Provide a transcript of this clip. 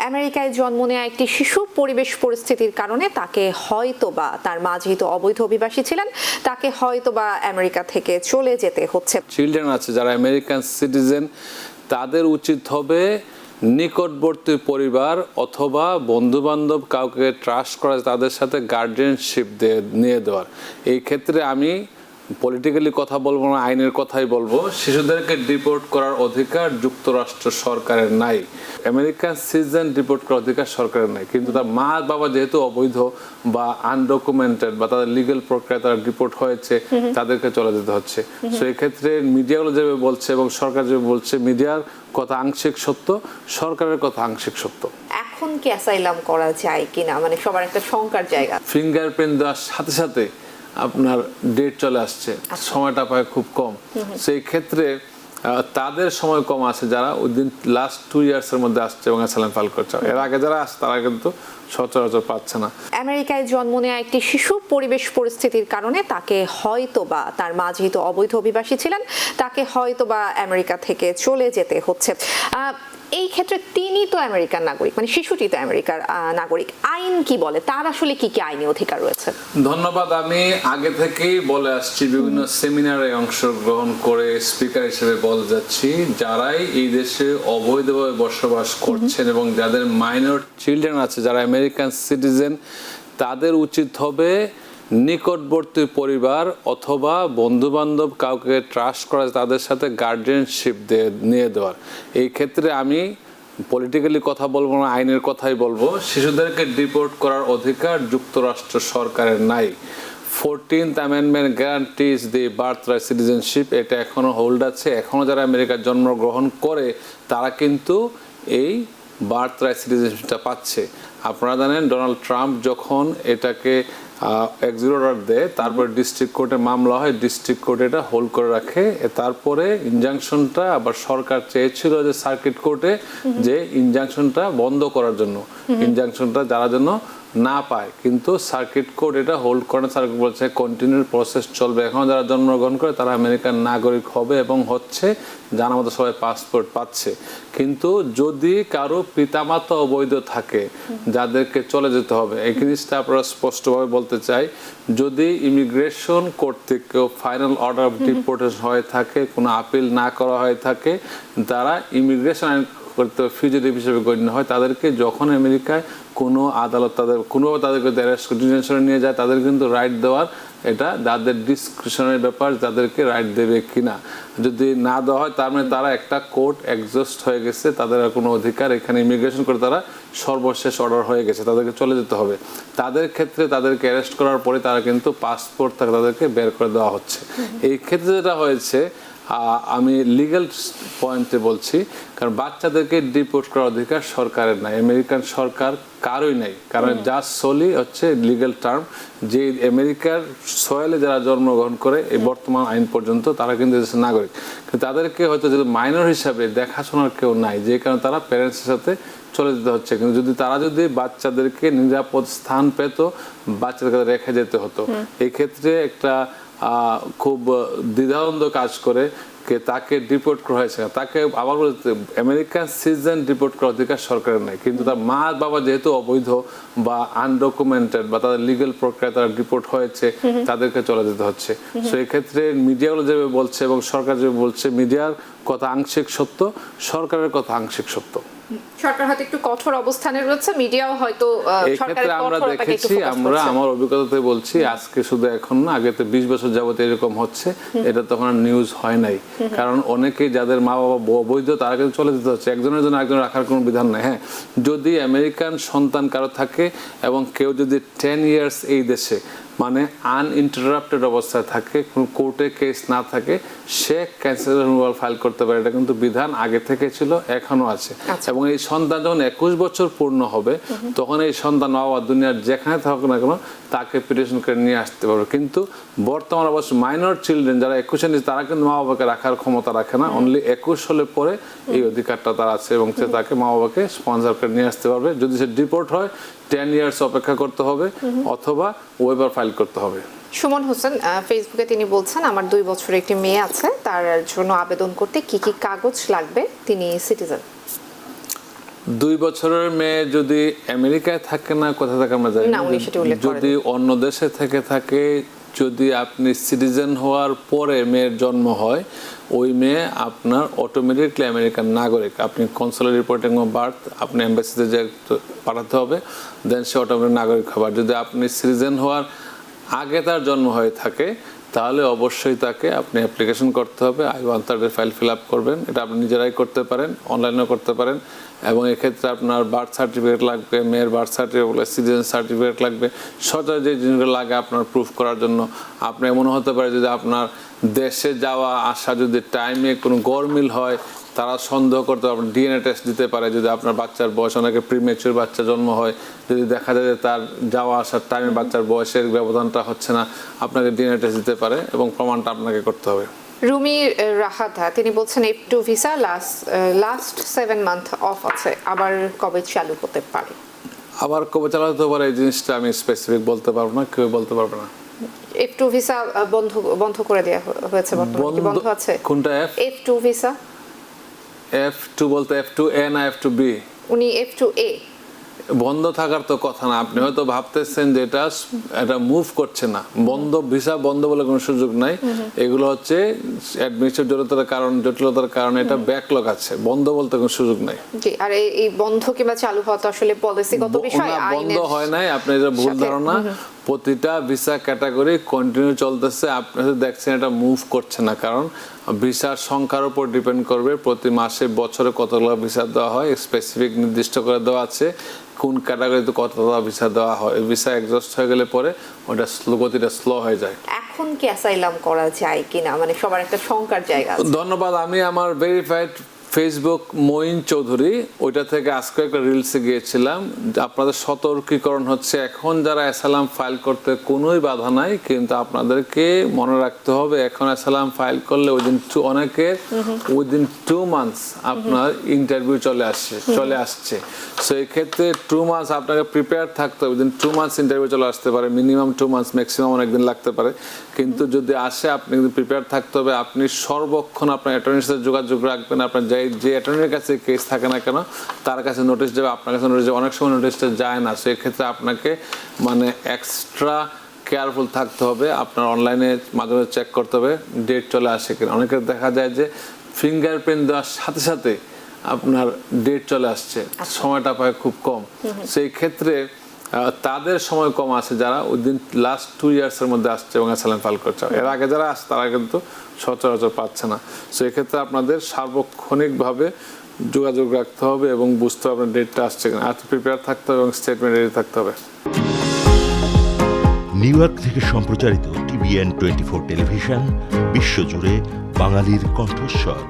আমেরিকায় জন্ম নেওয়া একটি শিশু পরিবেশ পরিস্থিতির কারণে তাকে হয়তোবা তার মা যেহেতু অবৈধ অভিবাসী ছিলেন তাকে হয়তোবা আমেরিকা থেকে চলে যেতে হচ্ছে। চিলড্রেন আছে যারা আমেরিকান সিটিজেন, তাদের উচিত হবে নিকটবর্তী পরিবার অথবা বন্ধু বান্ধব কাউকে ট্রাস্ট করা, তাদের সাথে গার্ডিয়ানশিপ নিয়ে দেওয়ার। এই ক্ষেত্রে আমি পলিটিক্যালি কথা বলবো না, আইনের কথাই বলবো। শিশুদেরকে ডিপোর্ট করার অধিকার যুক্তরাষ্ট্র সরকারের নাই, আমেরিকান সিটিজেন ডিপোর্ট করার অধিকার সরকারের নাই। কিন্তু তার মা বাবা যেহেতু অবৈধ বা আনডকুমেন্টেড বা তাদের লিগ্যাল প্রক্রিয়া তারা ডিপোর্ট হয়েছে, তাদেরকে চলে যেতে হচ্ছে। সো এই ক্ষেত্রে মিডিয়াগুলো যেভাবে বলছে এবং সরকার যেভাবে বলছে, মিডিয়ার কথা আংশিক সত্য, সরকারের কথা আংশিক সত্য। এখন কি অ্যাসাইলাম করা যায় কিনা, মানে সবার একটা শঙ্কার জায়গা। ফিঙ্গারপ্রিন্ট দেওয়ার সাথে সাথে আপনার ডেট চলে আসছে, সময়টা পায় খুব কম। সেই ক্ষেত্রে তাদের সময় কম আছে যারা ওই দিন লাস্ট 2 ইয়ার্সের মধ্যে আসছে এবং অ্যাসাইলাম ফাইল করছে। এর আগে যারা আসছে তারা কিন্তু সচরাচর পাচ্ছে না। আমেরিকায় জন্ম নেওয়া একটি শিশু পরিবেশ পরিস্থিতির কারণে তাকে হয়তোবা তার মা যেহেতু অবৈধ অভিবাসী ছিলেন তাকে হয়তোবা আমেরিকা থেকে চলে যেতে হচ্ছে। এই ক্ষেত্রে তিনি তো আমেরিকার নাগরিক, মানে শিশুটি তো আমেরিকার নাগরিক। আইন কি বলে, তার আসলে কি কি আইনি অধিকার রয়েছে? ধন্যবাদ। আমি আগে থেকেই বলে আসছি, বিভিন্ন সেমিনারে অংশগ্রহণ করে স্পিকার হিসেবে বলে যাচ্ছি, যারাই এই দেশে অবৈধভাবে বসবাস করছেন এবং যাদের মাইনর চিলড্রেন আছে যারা আমেরিকান সিটিজেন, তাদের উচিত হবে নিকটবর্তী পরিবার অথবা বন্ধু বান্ধব কাউকে ট্রাস্ট করা, তাদের সাথে গার্ডিয়ানশিপ নিয়ে দেওয়ার। এই ক্ষেত্রে আমি পলিটিক্যালি কথা বলবো না, আইনের কথাই বলবো। শিশুদেরকে ডিপোর্ট করার অধিকার যুক্তরাষ্ট্র সরকারের নাই। 14th Amendment guarantees the birthright citizenship, এটা এখনো হোল্ড আছে। এখনো যারা আমেরিকার জন্মগ্রহণ করে তারা কিন্তু এই বার্থরাইট সিটিজেনশিপটা পাচ্ছে। আপনারা জানেন ডোনাল্ড ট্রাম্প যখন এটাকে এক্সিকিউটিভ অর্ডার দেয়, তারপরে ডিস্ট্রিক্ট কোর্টে মামলা হয়, ডিস্ট্রিক্ট কোর্ট এটা হোল্ড করে রাখে। তারপরে ইনজাংশনটা আবার সরকার চেয়েছিল যে সার্কিট কোর্টে যে ইনজাংশনটা বন্ধ করার জন্য, ইনজাংশনটা যারা জন্য না পায়, কিন্তু সার্কিট কোর্ট এটা হোল্ড করে। সার্কিট বলছে কন্টিনিউ প্রসেস চলবে। এখন যারা জন্মগ্রহণ করে তারা আমেরিকান নাগরিক হবে এবং হচ্ছে, জানার মতো সবাই পাসপোর্ট পাচ্ছে। কিন্তু যদি কারো পিতামাতা অবৈধ থাকে যাদেরকে চলে যেতে হবে, এই জিনিসটা আপনারা স্পষ্টভাবে বলতে চাই। যদি ইমিগ্রেশন কর্তৃক কেউ ফাইনাল অর্ডার অফ ডিপোর্টেশন হয়ে থাকে, কোনো আপিল না করা হয়ে থাকে, তারা ইমিগ্রেশন আইন করতে ফিউজিটিভ হিসেবে গণ্য হয়। তাদেরকে যখন আমেরিকায় কোনো আদালত কোনোভাবে তাদেরকে ডিটেনশনে নিয়ে যায়, তাদের কিন্তু রাইট দেওয়ার, এটা তাদের ডিসক্রিপশনের ব্যাপার, তাদেরকে রাইট দেবে কিনা। যদি না দেওয়া হয় তার মানে তারা একটা কোর্ট এক্সস্ট হয়ে গেছে, তাদের আর কোনো অধিকার এখানে ইমিগ্রেশন করে তারা সর্বশেষ অর্ডার হয়ে গেছে, তাদেরকে চলে যেতে হবে। তাদের ক্ষেত্রে তাদেরকে অ্যারেস্ট করার পরে তারা কিন্তু পাসপোর্ট থাকে তাদেরকে বের করে দেওয়া হচ্ছে। এই ক্ষেত্রে যেটা হয়েছে, আমি লিগ্যাল পয়েন্টে বলছি, কারণ বাচ্চাদেরকে ডিপোর্ট করার অধিকার সরকারের নাই, আমেরিকান সরকার কারোই নাই। কারণ জাস্ট সোলি হচ্ছে লিগ্যাল টার্ম, যে আমেরিকার সয়েলে যারা জন্মগ্রহণ করে এই বর্তমান আইন পর্যন্ত তারা কিন্তু দেশের নাগরিক। কিন্তু তাদেরকে হয়তো যদি মাইনর হিসাবে দেখাশোনার কেউ নাই, যে কারণে তারা প্যারেন্টসের সাথে চলে যেতে হচ্ছে। কিন্তু তারা যদি বাচ্চাদেরকে নিরাপদ স্থান পেত, বাচ্চাদেরকে রেখে যেতে হতো। এই ক্ষেত্রে একটা খুব দ্বিধাদ্বন্দ্ব কাজ করে কে তাকে ডিপোর্ট করা হয়েছে। তাকে আবার বলতে আমেরিকান সিটিজেন ডিপোর্ট করার অধিকার সরকারের নাই, কিন্তু তার মা বাবা যেহেতু অবৈধ বা আনডকুমেন্টেড বা তাদের লিগ্যাল প্রক্রিয়া তারা ডিপোর্ট হয়েছে, তাদেরকে চলে যেতে হচ্ছে। সো এই ক্ষেত্রে মিডিয়াগুলো যেভাবে বলছে এবং সরকার যেভাবে বলছে, মিডিয়ার কথা আংশিক সত্য, সরকারের কথা আংশিক সত্য। সরকার হয়তো একটু কঠোর অবস্থানে রয়েছে, মিডিয়াও হয়তো এই ক্ষেত্রে আমরা দেখেছি, আমরা আমার অভিজ্ঞতাতে বলছি, আজকে শুধু এখন না, আগে তো 20 বছর যাবত এরকম হচ্ছে। এটা তখন নিউজ হয় নাই, কারণ অনেকেই যাদের মা বাবা অবৈধ তারা কিন্তু চলে যেতে হচ্ছে। একজনের জন্য একজন রাখার কোনো বিধান নাই। হ্যাঁ, যদি আমেরিকান সন্তান কারো থাকে এবং কেউ যদি 10 ইয়ার্স এই দেশে মানে আনইন্টারাপ্টেড অবস্থায় থাকে, কোনো কোর্টে কেস না থাকে, সে ক্যান্সেলেশন রিমুভাল ফাইল করতে পারে। এটা কিন্তু বিধান আগে থেকে ছিল, এখনো আছে। এবং এই সন্তান যখন 21 বছর পূর্ণ হবে, তখন এই সন্তান বাবা দুনিয়ার যেখানে থাকুক না কেন তাকে পিটিশন করে নিয়ে আসতে পারবে। কিন্তু বর্তমান অবশ্য মাইনর চিলড্রেন যারা 21 নিচে, তারা কিন্তু মা বাবাকে রাখার ক্ষমতা রাখে না। অনলি 21 হলে পরে এই অধিকারটা তার আছে এবং সে তাকে মা বাবাকে স্পন্সর করে নিয়ে আসতে পারবে। যদি সে ডিপোর্ট হয় 10 ইয়ার্স অপেক্ষা করতে হবে অথবা ওয়েবার ফাইল করতে হবে। সুমন হোসেন ফেসবুকে তিনি বলছেন, আমার 2 বছরের একটি মেয়ে আছে, তার জন্য আবেদন করতে কি কি কাগজ লাগবে? তিনি সিটিজেন। 2 বছরের মেয়ে যদি আমেরিকায় থাকে না, কোথায় থাকে আমরা জানি না, উনি সেটা উল্লেখ করেননি। যদি অন্য দেশে থেকে থাকে, যদি আপনি সিটিজেন হওয়ার পরে মেয়ের জন্ম হয়, ওই মেয়ে আপনার অটোমেটিকলি আমেরিকান নাগরিক। আপনি কনসুলার রিপোর্টিং অফ বার্থ আপনি এম্বাসিতে যে পাঠাতে হবে, দেন সে অটোমেটিক নাগরিক হবে। আর যদি আপনি সিটিজেন হওয়ার আগে তার জন্ম হয়ে থাকে, তাহলে অবশ্যই তাকে আপনি অ্যাপ্লিকেশন করতে হবে, I-130 ফাইল ফিল আপ করবেন। এটা আপনি নিজেরাই করতে পারেন, অনলাইনেও করতে পারেন। এবং এক্ষেত্রে আপনার বার্থ সার্টিফিকেট লাগবে, মেয়ের বার্থ সার্টিফিকেট, সিটিজেন সার্টিফিকেট লাগবে, সচরাচর যে জিনিসগুলো লাগে আপনার প্রুফ করার জন্য। আপনি এমন হতে পারে যদি আপনার দেশে যাওয়া আসা যদি টাইমে কোনো গরমিল হয়, তারা সন্দেহ করতে পারবেন, ডিএনএ টেস্ট দিতে পারে। যদি আপনার বাচ্চার বয়স, অনেকে প্রিমেচুর বাচ্চা জন্ম হয়, যদি দেখা যায় যে তার যাওয়া আসার টাইমে বাচ্চার বয়সের ব্যবধানটা হচ্ছে না, আপনাকে ডিএনএ টেস্ট দিতে পারে এবং প্রমাণটা আপনাকে করতে হবে। রুমি রাহাতা তিনি বলছেন F2 visa last 7 month of আছে, আবার কবে চালু হতে পারে? আবার কবে চালু হতে পারে এই জিনিসটা আমি স্পেসিফিক বলতে পারবো না, কেউ বলতে পারবে না। F2 ভিসা বন্ধ করে দেওয়া হয়েছে বর্তমানে, কি বন্ধ আছে? কোনটা F2 ভিসা? F2 বলতে F2A না F2B? উনি F2A। বন্ধ থাকার তো কথা না, আপনি হয়তো ভাবতেছেন যে এটা মুভ করছে না। বন্ধ ভিসা বন্ধ বলে কোনো সুযোগ নাই। এগুলো হচ্ছে অ্যাডমিনিস্ট্রেটিভ জটিলতার কারণে এটা ব্যাকলগ আছে, বন্ধ বলতে কোনো সুযোগ নাই। জি, আর এই বন্ধ কিংবা চালু হওয়া তো আসলে পলিসিগত বিষয়, বন্ধ হয় নাই, আপনি এটা ভুল ধারণা। প্রতিটা ভিসা ক্যাটাগরি কন্টিনিউ চলতেছে। আপনি দেখছেন এটা মুভ করছে না, কারণ ভিসার সংখ্যার উপর ডিপেন্ড করবে। প্রতি মাসে বছরে কতগুলো ভিসা দেওয়া হয়, স্পেসিফিক নির্দিষ্ট করে দেওয়া আছে কোন ক্যাটাগরিতে কতগুলো ভিসা দেওয়া হয়। ভিসা এক্সস্ট হয়ে গেলে পরে ওটা গতিটা স্লো হয়ে যায়। এখন কি অ্যাসাইলাম করা যায় কিনা, মানে সবার একটা শঙ্কার জায়গা আছে। ধন্যবাদ। আমি আমার ভেরিফাইড ফেসবুক মঈন চৌধুরী, ওইটা থেকে আজকে একটা রিলসে গিয়েছিলাম। আপনাদের সতর্কীকরণ হচ্ছে, এখন যারা অ্যাসাইলাম ফাইল করতে কোনোই বাধা নাই, কিন্তু আপনাদেরকে মনে রাখতে হবে এখন অ্যাসাইলাম ফাইল করলে অনেকের উইদিন 2 মান্থস আপনার ইন্টারভিউ চলে আসছে। সো এই ক্ষেত্রে 2 মান্থস আপনাকে প্রিপেয়ার থাকতে হবে। উইদিন 2 মান্থস ইন্টারভিউ চলে আসতে পারে, মিনিমাম 2 মান্থস, ম্যাক্সিমাম অনেকদিন লাগতে পারে। কিন্তু যদি আসে আপনি কিন্তু প্রিপেয়ার থাকতে হবে। আপনি সর্বক্ষণ আপনার অ্যাটর্নির সাথে যোগাযোগ রাখবেন। আপনার যে অ্যাটর্নির কাছে কেস থাকে না কেন, তার কাছে নোটিশ যাবে, আপনার কাছে নোটিশ যাবে। অনেক সময় নোটিশটা যায় না, সেক্ষেত্রে আপনাকে মানে এক্সট্রা কেয়ারফুল থাকতে হবে। আপনার অনলাইনে মাঝে মাঝে চেক করতে হবে ডেট চলে আসে কিনা। অনেকের দেখা যায় যে ফিঙ্গারপ্রিন্ট দেওয়ার সাথে সাথে আপনার ডেট চলে আসছে, সময়টা পায় খুব কম। সেই ক্ষেত্রে তাদের সময় কম আছে যারা উইদিন লাস্ট 2 ইয়ার্সের মধ্যে আসছে এবং অ্যাসাইলাম ফাইল করছে। এর আগে যারা আসছে তারা কিন্তু সচরাচর পাচ্ছে না। সো এক্ষেত্রে আপনাদের সার্বক্ষণিকভাবে যোগাযোগ রাখতে হবে এবং বুঝতে হবে ডেটটা আসছে কিনা। আর প্রিপেয়ার থাকতে হবে এবং স্টেটমেন্ট রেডি থাকতে হবে। নিউ ইয়র্ক থেকে সম্প্রচারিত TVN 24 টেলিভিশন বিশ্বজুড়ে বাঙালির কণ্ঠস্বর।